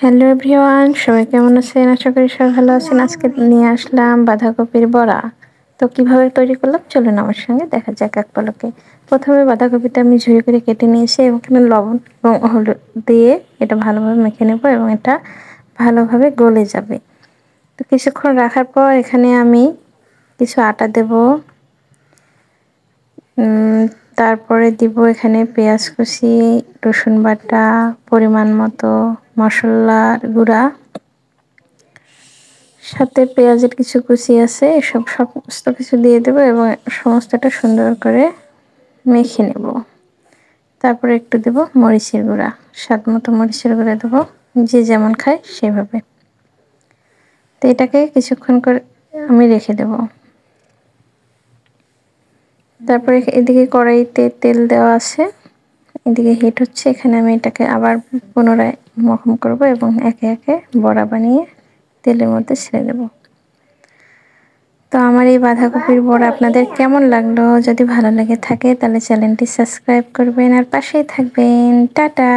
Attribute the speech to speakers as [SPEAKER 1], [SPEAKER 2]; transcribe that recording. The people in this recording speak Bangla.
[SPEAKER 1] হ্যালো এভরিওয়ান, সবাই কেমন আছেন? আশা করি সবাই ভালো আছেন। আজকে নিয়ে আসলাম বাঁধাকপির বড়া। তো কিভাবে তৈরি করলাম চলুন আমার সঙ্গে দেখা যাক এক পলকে। প্রথমে বাঁধাকপিটা আমি ঝুরি করে কেটে নিয়েছি এবং এখানে লবণ এবং হলুদ দিয়ে এটা ভালোভাবে মেখে নেব এবং এটা ভালোভাবে গলে যাবে। তো কিছুক্ষণ রাখার পর এখানে আমি কিছু আটা দেব, তারপরে দিব এখানে পেঁয়াজ কুচি, রসুন বাটা, পরিমাণ মতো মশলার গুঁড়া, সাথে পেঁয়াজের কিছু কুচি আছে, এসব সমস্ত কিছু দিয়ে দেবো এবং সমস্তটা সুন্দর করে মেখে নেব। তারপরে একটু দেব মরিচের গুঁড়া, স্বাদ মতো মরিচের গুঁড়া দেবো, যে যেমন খায় সেভাবে। তো এটাকে কিছুক্ষণ করে আমি রেখে দেব। তারপরে এদিকে কড়াইতে তেল দেওয়া আছে, এদিকে হিট হচ্ছে, এখানে আমি এটাকে আবার পুনরায় মহম করব এবং একে একে বড়া বানিয়ে তেলের মধ্যে ছেড়ে দেব। তো আমার এই বাঁধাকপির বড়া আপনাদের কেমন লাগলো? যদি ভালো লেগে থাকে তাহলে চ্যানেলটি সাবস্ক্রাইব করবেন আর পাশেই থাকবেন। টাটা।